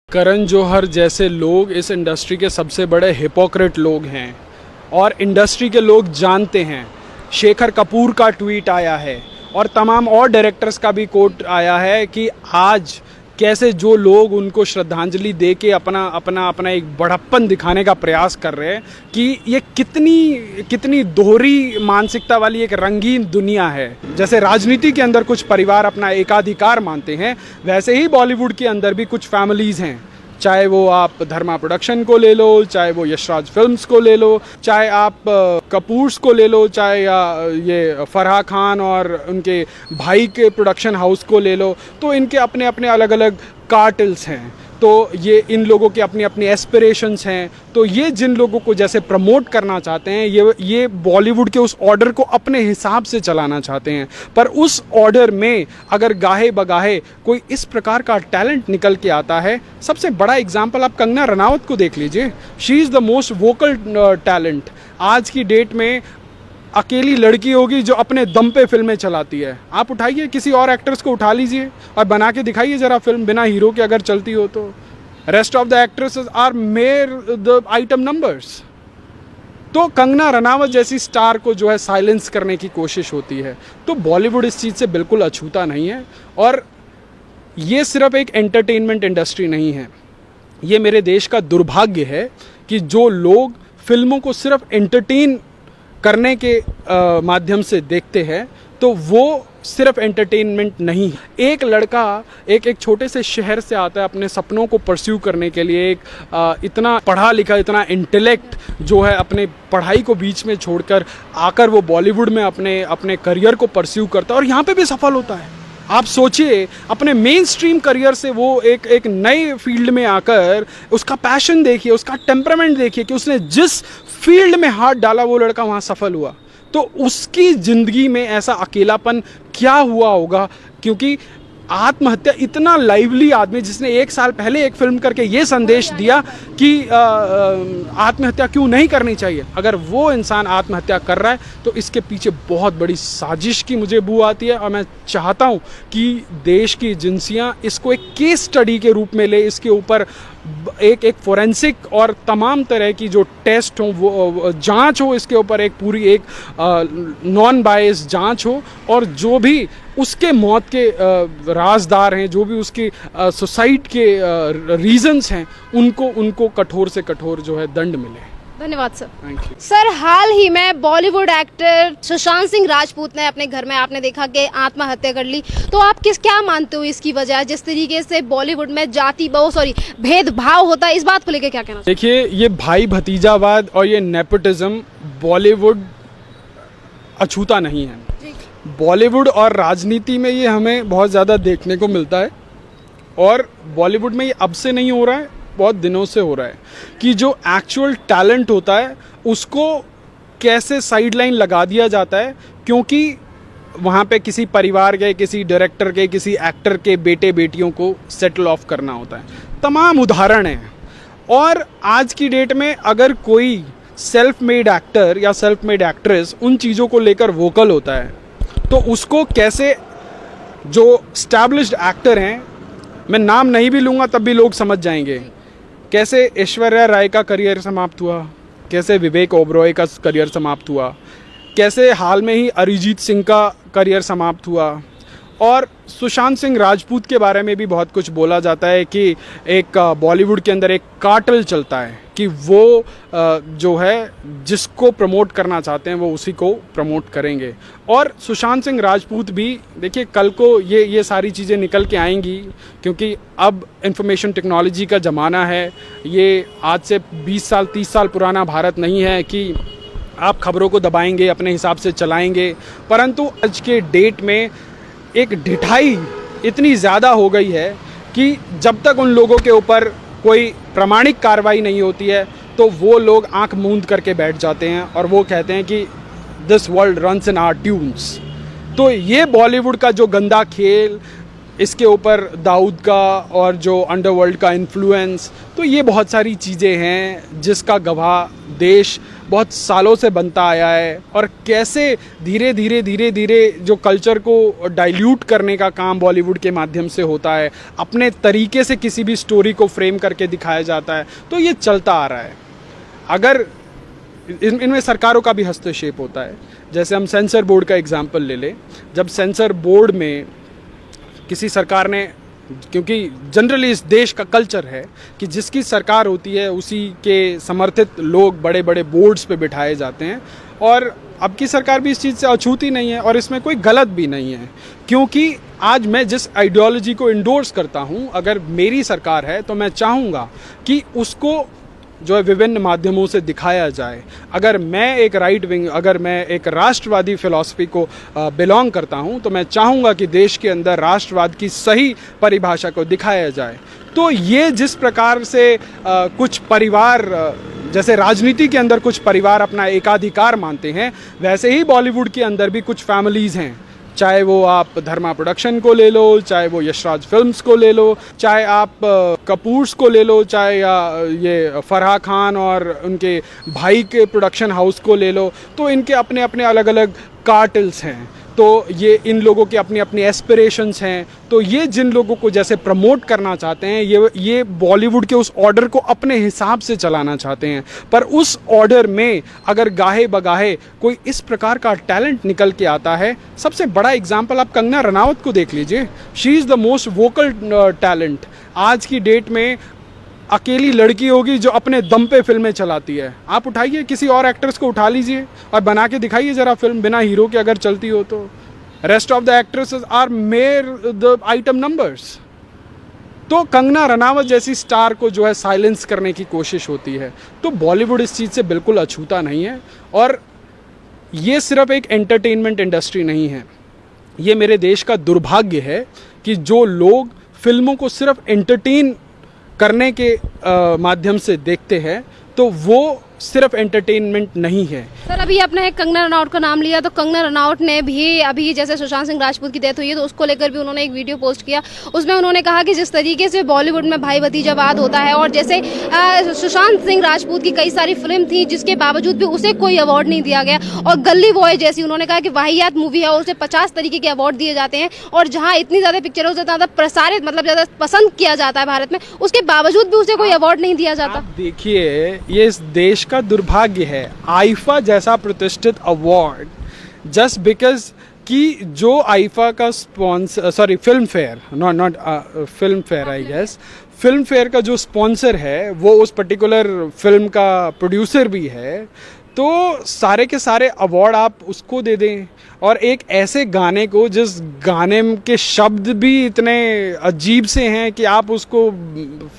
करण जौहर जैसे लोग इस इंडस्ट्री के सबसे बड़े हिपोक्रेट लोग हैं और इंडस्ट्री के लोग जानते हैं। शेखर कपूर का ट्वीट आया है और तमाम और डायरेक्टर्स का भी कोट आया है कि आज कैसे जो लोग उनको श्रद्धांजलि दे के अपना एक बड़प्पन दिखाने का प्रयास कर रहे हैं कि ये कितनी दोहरी मानसिकता वाली एक रंगीन दुनिया है। जैसे राजनीति के अंदर कुछ परिवार अपना एकाधिकार मानते हैं, वैसे ही बॉलीवुड के अंदर भी कुछ फैमिलीज़ हैं। चाहे वो आप धर्मा प्रोडक्शन को ले लो, चाहे वो यशराज फिल्म्स को ले लो, चाहे आप कपूर्स को ले लो, चाहे ये फराह खान और उनके भाई के प्रोडक्शन हाउस को ले लो, तो इनके अपने अपने अलग अलग कार्टेल्स हैं। तो ये इन लोगों के अपनी अपनी एस्पिरेशंस हैं। तो ये जिन लोगों को जैसे प्रमोट करना चाहते हैं, ये बॉलीवुड के उस ऑर्डर को अपने हिसाब से चलाना चाहते हैं। पर उस ऑर्डर में अगर गाहे बगाहे कोई इस प्रकार का टैलेंट निकल के आता है, सबसे बड़ा एग्जाम्पल आप कंगना रनावत को देख लीजिए। She is the most vocal talent. आज की डेट में अकेली लड़की होगी जो अपने दम पे फिल्में चलाती है। आप उठाइए किसी और एक्ट्रेस को उठा लीजिए और बना के दिखाइए ज़रा फिल्म बिना हीरो के अगर चलती हो तो। Rest of the actresses are mere the item numbers. तो कंगना रनावत जैसी स्टार को जो है साइलेंस करने की कोशिश होती है। तो बॉलीवुड इस चीज़ से बिल्कुल अछूता नहीं है। और ये सिर्फ एक एंटरटेनमेंट इंडस्ट्री नहीं है, ये मेरे देश का दुर्भाग्य है कि जो लोग फिल्मों को सिर्फ एंटरटेन करने के माध्यम से देखते हैं, तो वो सिर्फ एंटरटेनमेंट नहीं है। एक लड़का एक छोटे से शहर से आता है अपने सपनों को परस्यू करने के लिए। इतना पढ़ा लिखा, इतना इंटेलेक्ट जो है, अपने पढ़ाई को बीच में छोड़कर आकर वो बॉलीवुड में अपने करियर को परस्यू करता है और यहाँ पे भी सफल होता है। आप सोचिए, अपने मेन स्ट्रीम करियर से वो एक नए फील्ड में आकर उसका पैशन देखिए, उसका टेम्परामेंट देखिए कि उसने जिस फील्ड में हाथ डाला वो लड़का वहाँ सफल हुआ। तो उसकी ज़िंदगी में ऐसा अकेलापन क्या हुआ होगा, क्योंकि आत्महत्या, इतना लाइवली आदमी जिसने 1 साल पहले एक फिल्म करके ये संदेश दिया कि आत्महत्या क्यों नहीं करनी चाहिए, अगर वो इंसान आत्महत्या कर रहा है तो इसके पीछे बहुत बड़ी साजिश की मुझे बू आती है। और मैं चाहता हूँ कि देश की एजेंसियाँ इसको एक केस स्टडी के रूप में ले, इसके ऊपर एक फोरेंसिक और तमाम तरह की जो टेस्ट हो, वो जांच हो, इसके ऊपर एक पूरी एक नॉन बायस जांच हो, और जो भी उसके मौत के राजदार हैं, जो भी उसकी सुसाइड के रीजंस हैं, उनको कठोर से कठोर जो है दंड मिले। धन्यवाद सर। थैंक यू सर, हाल ही में बॉलीवुड एक्टर सुशांत सिंह राजपूत ने अपने घर में, आपने देखा कि आत्महत्या कर ली। तो आप क्या मानते हो इसकी वजह, जिस तरीके से बॉलीवुड में भेदभाव होता है, इस बात को लेकर क्या कहना? देखिए, ये भाई भतीजावाद और ये नेपोटिज्म बॉलीवुड अछूता नहीं है। बॉलीवुड और राजनीति में ये हमें बहुत ज़्यादा देखने को मिलता है, और बॉलीवुड में ये अब से नहीं हो रहा है, बहुत दिनों से हो रहा है कि जो एक्चुअल टैलेंट होता है उसको कैसे साइडलाइन लगा दिया जाता है, क्योंकि वहाँ पे किसी परिवार के, किसी डायरेक्टर के, किसी एक्टर के बेटे बेटियों को सेटल ऑफ करना होता है। तमाम उदाहरण हैं। और आज की डेट में अगर कोई सेल्फ मेड एक्टर या सेल्फ मेड एक्ट्रेस उन चीज़ों को लेकर वोकल होता है, तो उसको कैसे जो स्टैब्लिश्ड एक्टर हैं, मैं नाम नहीं भी लूँगा तब भी लोग समझ जाएंगे, कैसे ऐश्वर्या राय का करियर समाप्त हुआ, कैसे विवेक ओबरॉय का करियर समाप्त हुआ, कैसे हाल में ही अरिजीत सिंह का करियर समाप्त हुआ। और सुशांत सिंह राजपूत के बारे में भी बहुत कुछ बोला जाता है कि एक बॉलीवुड के अंदर एक कार्टेल चलता है कि वो जो है जिसको प्रमोट करना चाहते हैं वो उसी को प्रमोट करेंगे। और सुशांत सिंह राजपूत भी, देखिए, कल को ये सारी चीज़ें निकल के आएंगी, क्योंकि अब इंफॉर्मेशन टेक्नोलॉजी का ज़माना है। ये आज से 20 साल 30 साल पुराना भारत नहीं है कि आप खबरों को दबाएंगे, अपने हिसाब से चलाएंगे। परंतु आज के डेट में एक ढिठाई इतनी ज़्यादा हो गई है कि जब तक उन लोगों के ऊपर कोई प्रमाणिक कार्रवाई नहीं होती है, तो वो लोग आंख मूंद करके बैठ जाते हैं और वो कहते हैं कि this world runs in our tunes. तो ये बॉलीवुड का जो गंदा खेल, इसके ऊपर दाऊद का और जो अंडरवर्ल्ड का इन्फ्लुएंस, तो ये बहुत सारी चीज़ें हैं जिसका गवाह देश बहुत सालों से बनता आया है, और कैसे धीरे धीरे जो कल्चर को डाइल्यूट करने का काम बॉलीवुड के माध्यम से होता है, अपने तरीके से किसी भी स्टोरी को फ्रेम करके दिखाया जाता है, तो ये चलता आ रहा है। अगर इनमें सरकारों का भी हस्तक्षेप होता है। जैसे हम सेंसर बोर्ड का एग्जाम्पल ले लें, जब सेंसर बोर्ड में किसी सरकार ने, क्योंकि जनरली इस देश का कल्चर है कि जिसकी सरकार होती है उसी के समर्थित लोग बड़े बड़े बोर्ड्स पे बिठाए जाते हैं, और अब की सरकार भी इस चीज़ से अछूती नहीं है, और इसमें कोई गलत भी नहीं है, क्योंकि आज मैं जिस आइडियोलॉजी को इंडोर्स करता हूँ, अगर मेरी सरकार है तो मैं चाहूँगा कि उसको जो है विभिन्न माध्यमों से दिखाया जाए। अगर मैं एक राइट विंग, अगर मैं एक राष्ट्रवादी फिलॉसफी को बिलोंग करता हूं, तो मैं चाहूँगा कि देश के अंदर राष्ट्रवाद की सही परिभाषा को दिखाया जाए। तो ये जिस प्रकार से कुछ परिवार, जैसे राजनीति के अंदर कुछ परिवार अपना एकाधिकार मानते हैं, वैसे ही बॉलीवुड के अंदर भी कुछ फैमिलीज़ हैं, चाहे वो आप धर्मा प्रोडक्शन को ले लो, चाहे वो यशराज फिल्म्स को ले लो, चाहे आप कपूर्स को ले लो, चाहे या ये फराह खान और उनके भाई के प्रोडक्शन हाउस को ले लो, तो इनके अपने अपने अलग अलग कार्टेल्स हैं। तो ये इन लोगों के अपनी अपनी एस्पिरेशंस हैं। तो ये जिन लोगों को जैसे प्रमोट करना चाहते हैं, ये बॉलीवुड के उस ऑर्डर को अपने हिसाब से चलाना चाहते हैं, पर उस ऑर्डर में अगर गाहे बगाहे कोई इस प्रकार का टैलेंट निकल के आता है। सबसे बड़ा एग्जाम्पल आप कंगना रनावत को देख लीजिए, she is the most vocal talent. आज की डेट में अकेली लड़की होगी जो अपने दम पे फिल्में चलाती है। आप उठाइए किसी और एक्ट्रेस को उठा लीजिए और बना के दिखाइए ज़रा फिल्म बिना हीरो के, अगर चलती हो तो। Rest of the actresses are mere the item numbers. तो कंगना रनावत जैसी स्टार को जो है साइलेंस करने की कोशिश होती है। तो बॉलीवुड इस चीज़ से बिल्कुल अछूता नहीं है। और ये सिर्फ एक एंटरटेनमेंट इंडस्ट्री नहीं है, ये मेरे देश का दुर्भाग्य है कि जो लोग फिल्मों को सिर्फ एंटरटेन करने के माध्यम से देखते हैं, तो वो सिर्फ एंटरटेनमेंट नहीं है। सर, अभी आपने कंगना रनावत का नाम लिया, तो कंगना रनावत ने भी अभी जैसे सुशांत सिंह राजपूत की डेथ हुई है, तो उसको लेकर भी उन्होंने एक वीडियो पोस्ट किया। उसमें उन्होंने कहा कि जिस तरीके से बॉलीवुड में भाई भतीजावाद होता है, और जैसे सुशांत सिंह राजपूत की कई सारी फिल्म थी जिसके बावजूद भी उसे कोई अवार्ड नहीं दिया गया, और गली बॉय जैसी उन्होंने कहा कि वाहियात मूवी है, उसे 50 तरीके के अवार्ड दिए जाते हैं, और जहाँ इतनी ज़्यादा पिक्चरों से ज़्यादा प्रसारित, मतलब ज़्यादा पसंद किया जाता है भारत में, उसके बावजूद भी उसे कोई अवार्ड नहीं दिया जाता। देखिए, ये इस देश का दुर्भाग्य है। आईफा जैसा प्रतिष्ठित अवार्ड, जस्ट बिकॉज कि जो आईफा का sponsor, sorry Filmfare, not Filmfare, I guess Filmfare का जो स्पॉन्सर है वो उस पर्टिकुलर फिल्म का प्रोड्यूसर भी है, तो सारे के सारे अवार्ड आप उसको दे दें। और एक ऐसे गाने को जिस गाने के शब्द भी इतने अजीब से हैं कि आप उसको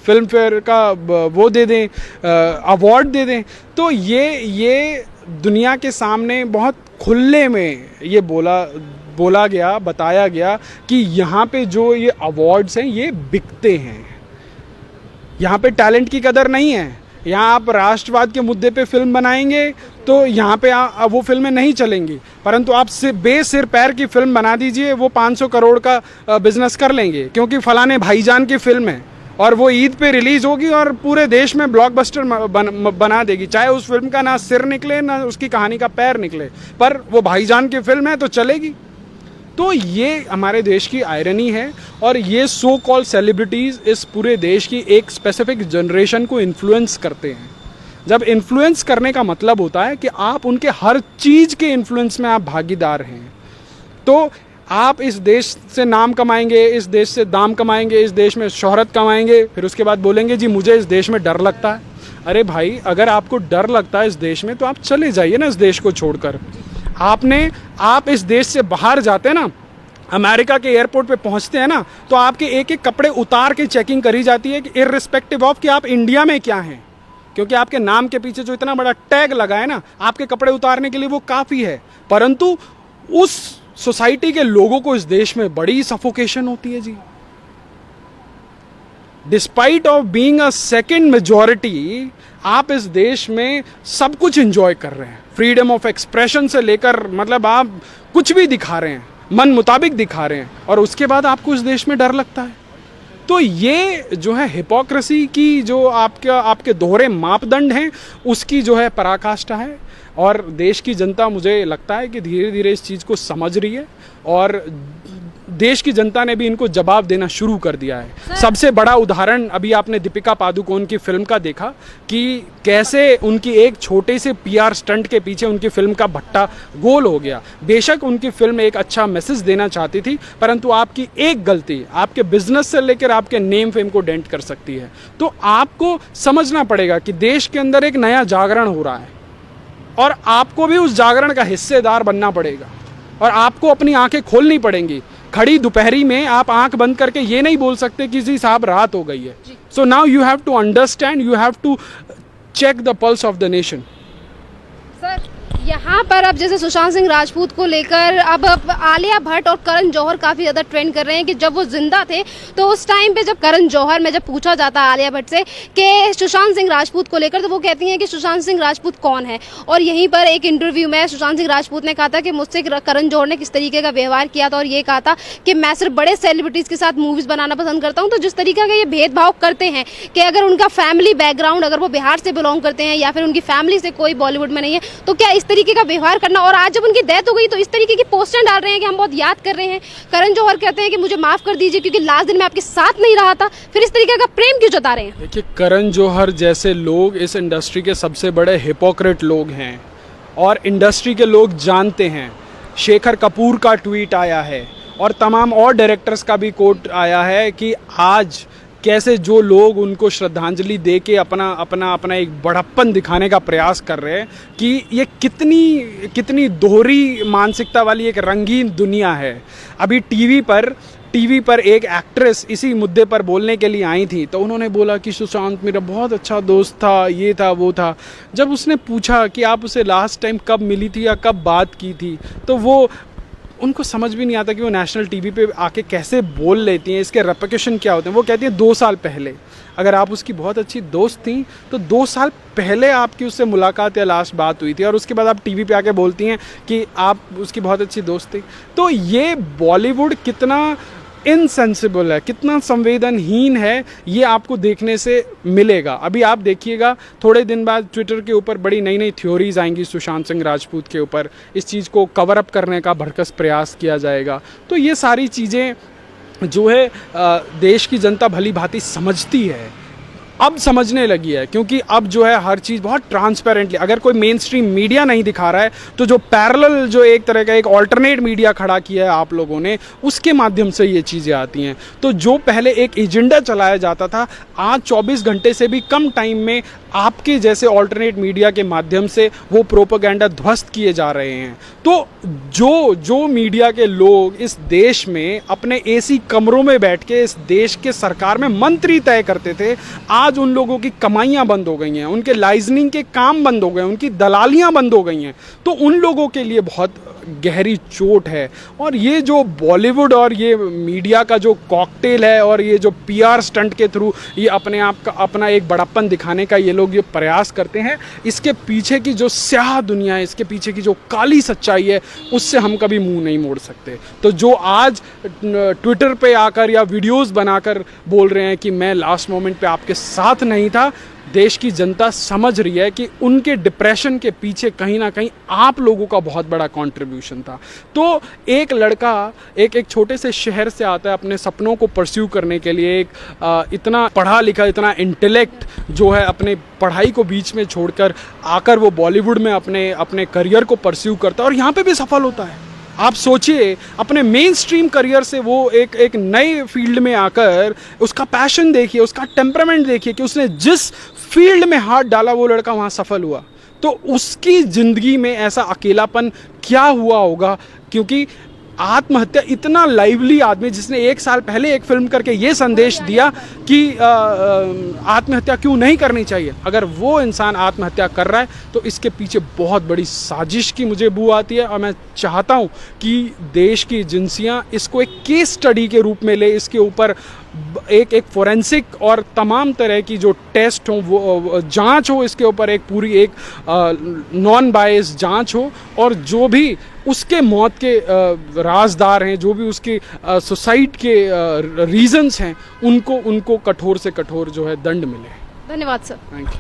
फिल्म फेयर का वो दे दें, अवार्ड दे दें। तो ये दुनिया के सामने बहुत खुले में ये बोला गया, बताया गया कि यहाँ पे जो ये अवार्ड्स हैं ये बिकते हैं, यहाँ पे टैलेंट की कदर नहीं है। यहाँ आप राष्ट्रवाद के मुद्दे पे फिल्म बनाएंगे तो यहाँ पे वो फिल्में नहीं चलेंगी, परंतु आप बेसिर पैर की फिल्म बना दीजिए, वो 500 करोड़ का बिजनेस कर लेंगे, क्योंकि फलाने भाईजान की फिल्म है और वो ईद पे रिलीज होगी और पूरे देश में ब्लॉकबस्टर बना देगी। चाहे उस फिल्म का ना सिर निकले ना उसकी कहानी का पैर निकले, पर वो भाईजान की फिल्म है तो चलेगी। तो ये हमारे देश की आयरनी है, और ये सो कॉल्ड सेलिब्रिटीज़ इस पूरे देश की एक स्पेसिफिक जनरेशन को इन्फ्लुएंस करते हैं। जब इन्फ्लुएंस करने का मतलब होता है कि आप उनके हर चीज़ के इन्फ्लुएंस में आप भागीदार हैं, तो आप इस देश से नाम कमाएंगे, इस देश से दाम कमाएंगे, इस देश में शोहरत कमाएंगे, फिर उसके बाद बोलेंगे जी मुझे इस देश में डर लगता है। अरे भाई, अगर आपको डर लगता है इस देश में तो आप चले जाइए ना इस देश को छोड़कर। आप इस देश से बाहर जाते हैं ना, अमेरिका के एयरपोर्ट पे पहुंचते हैं ना, तो आपके एक एक कपड़े उतार के चेकिंग करी जाती है कि इररिस्पेक्टिव ऑफ कि आप इंडिया में क्या हैं, क्योंकि आपके नाम के पीछे जो इतना बड़ा टैग लगा है ना, आपके कपड़े उतारने के लिए वो काफ़ी है। परंतु उस सोसाइटी के लोगों को इस देश में बड़ी सफोकेशन होती है जी। Despite of being a second majority, आप इस देश में सब कुछ एंजॉय कर रहे हैं, फ्रीडम ऑफ एक्सप्रेशन से लेकर, मतलब आप कुछ भी दिखा रहे हैं, मन मुताबिक दिखा रहे हैं, और उसके बाद आपको इस देश में डर लगता है। तो ये जो है हिपोक्रेसी की जो आपके दोहरे मापदंड हैं उसकी जो है पराकाष्ठा है। और देश की जनता मुझे लगता है कि धीरे धीरे इस चीज़ को समझ रही है और देश की जनता ने भी इनको जवाब देना शुरू कर दिया है। सबसे बड़ा उदाहरण अभी आपने दीपिका पादुकोण की फिल्म का देखा कि कैसे उनकी एक छोटे से पीआर स्टंट के पीछे उनकी फिल्म का भट्टा गोल हो गया। बेशक उनकी फिल्म एक अच्छा मैसेज देना चाहती थी, परंतु आपकी एक गलती आपके बिजनेस से लेकर आपके नेम फेम को डेंट कर सकती है। तो आपको समझना पड़ेगा कि देश के अंदर एक नया जागरण हो रहा है और आपको भी उस जागरण का हिस्सेदार बनना पड़ेगा और आपको अपनी आंखें खोलनी पड़ेंगी। खड़ी दोपहरी में आप आंख बंद करके ये नहीं बोल सकते कि जी साहब रात हो गई है। So now you have to understand, you have to check the pulse of the nation. Sir यहाँ पर अब जैसे सुशांत सिंह राजपूत को लेकर अब आलिया भट्ट और करण जौहर काफ़ी ज़्यादा ट्रेंड कर रहे हैं कि जब वो जिंदा थे तो उस टाइम पे जब करण जौहर में जब पूछा जाता है आलिया भट्ट से कि सुशांत सिंह राजपूत को लेकर, तो वो कहती हैं कि सुशांत सिंह राजपूत कौन है। और यहीं पर एक इंटरव्यू में सुशांत सिंह राजपूत ने कहा था कि मुझसे करण जौहर ने किस तरीके का व्यवहार किया था और ये कहा था कि मैं सिर्फ बड़े सेलिब्रिटीज़ के साथ मूवीज़ बनाना पसंद करता हूँ। तो जिस तरीके का ये भेदभाव करते हैं कि अगर उनका फैमिली बैकग्राउंड, अगर वो बिहार से बिलोंग करते हैं या फिर उनकी फैमिली से कोई बॉलीवुड में नहीं है, तो क्या इस तरीके का व्यवहार करना। और आज जब उनकी डेथ हो गई तो इस तरीके की पोस्टर डाल रहे हैं कि हम बहुत याद कर रहे हैं। करण जौहर कहते हैं कि मुझे माफ कर दीजिए क्योंकि लास्ट दिन में आपके साथ नहीं रहा था। फिर इस तरीके का प्रेम क्यों जता रहे हैं? देखिए, करण जौहर जैसे लोग इस इंडस्ट्री के सबसे बड़े हिपोक्रेट लोग हैं और इंडस्ट्री के लोग जानते हैं। शेखर कपूर का ट्वीट आया है और तमाम और डायरेक्टर्स का भी कोट आया है कि आज कैसे जो लोग उनको श्रद्धांजलि दे के अपना एक बड़प्पन दिखाने का प्रयास कर रहे हैं कि ये कितनी दोहरी मानसिकता वाली एक रंगीन दुनिया है। अभी टीवी पर एक एक्ट्रेस इसी मुद्दे पर बोलने के लिए आई थी, तो उन्होंने बोला कि सुशांत मेरा बहुत अच्छा दोस्त था, ये था वो था। जब उसने पूछा कि आप उसे लास्ट टाइम कब मिली थी या कब बात की थी, तो उनको समझ भी नहीं आता कि वो नेशनल टीवी पे आके कैसे बोल लेती हैं, इसके रेपरकशन क्या होते हैं। वो कहती है 2 साल पहले, अगर आप उसकी बहुत अच्छी दोस्त थी तो 2 साल पहले आपकी उससे मुलाकात या लास्ट बात हुई थी और उसके बाद आप टीवी पे आके बोलती हैं कि आप उसकी बहुत अच्छी दोस्त थी। तो ये बॉलीवुड कितना इनसेंसिबल है, कितना संवेदनहीन है, ये आपको देखने से मिलेगा। अभी आप देखिएगा थोड़े दिन बाद ट्विटर के ऊपर बड़ी नई नई थ्योरीज आएंगी सुशांत सिंह राजपूत के ऊपर, इस चीज़ को कवर अप करने का भरकस प्रयास किया जाएगा। तो ये सारी चीज़ें जो है देश की जनता भली भांति समझती है, अब समझने लगी है, क्योंकि अब जो है हर चीज़ बहुत ट्रांसपेरेंटली, अगर कोई मेन स्ट्रीम मीडिया नहीं दिखा रहा है तो जो पैरेलल जो एक तरह का एक ऑल्टरनेट मीडिया खड़ा किया है आप लोगों ने, उसके माध्यम से ये चीज़ें आती हैं। तो जो पहले एक एजेंडा चलाया जाता था, आज 24 घंटे से भी कम टाइम में आपके जैसे ऑल्टरनेट मीडिया के माध्यम से वो प्रोपेगेंडा ध्वस्त किए जा रहे हैं। तो जो मीडिया के लोग इस देश में अपने एसी कमरों में बैठ के इस देश के सरकार में मंत्री तय करते थे, आज उन लोगों की कमाइयां बंद हो गई हैं, उनके लाइजनिंग के काम बंद हो गए, उनकी दलालियां बंद हो गई हैं। तो उन लोगों के लिए बहुत गहरी चोट है। और ये जो बॉलीवुड और ये मीडिया का जो कॉकटेल है और ये जो पीआर स्टंट के थ्रू ये अपने आप का अपना एक बड़प्पन दिखाने का ये लोग ये प्रयास करते हैं, इसके पीछे की जो स्याह दुनिया है, इसके पीछे की जो काली सच्चाई है, उससे हम कभी मुंह नहीं मोड़ सकते। तो जो आज ट्विटर पे आकर या वीडियोस बनाकर बोल रहे हैं कि मैं लास्ट मोमेंट पे आपके साथ नहीं था, देश की जनता समझ रही है कि उनके डिप्रेशन के पीछे कहीं ना कहीं आप लोगों का बहुत बड़ा कंट्रीब्यूशन था। तो एक लड़का एक छोटे से शहर से आता है अपने सपनों को परस्यू करने के लिए, एक इतना पढ़ा लिखा, इतना इंटेलेक्ट जो है, अपने पढ़ाई को बीच में छोड़कर आकर वो बॉलीवुड में अपने करियर को परस्यू करता है और यहाँ पे भी सफल होता है। आप सोचिए, अपने मेन स्ट्रीम करियर से वो एक नए फील्ड में आकर उसका पैशन देखिए, उसका टेम्परामेंट देखिए कि उसने जिस फील्ड में हाथ डाला वो लड़का वहाँ सफल हुआ। तो उसकी ज़िंदगी में ऐसा अकेलापन क्या हुआ होगा, क्योंकि आत्महत्या, इतना लाइवली आदमी जिसने 1 साल पहले एक फिल्म करके ये संदेश दिया कि आत्महत्या क्यों नहीं करनी चाहिए, अगर वो इंसान आत्महत्या कर रहा है तो इसके पीछे बहुत बड़ी साजिश की मुझे बू आती है। और मैं चाहता हूँ कि देश की एजेंसियाँ इसको एक केस स्टडी के रूप में ले, इसके ऊपर एक एक फोरेंसिक और तमाम तरह की जो टेस्ट हो, वो जांच हो, इसके ऊपर एक पूरी एक नॉन बायस जांच हो, और जो भी उसके मौत के राजदार हैं, जो भी उसके सुसाइड के रीजंस हैं, उनको कठोर से कठोर जो है दंड मिले। धन्यवाद सर। Thank you.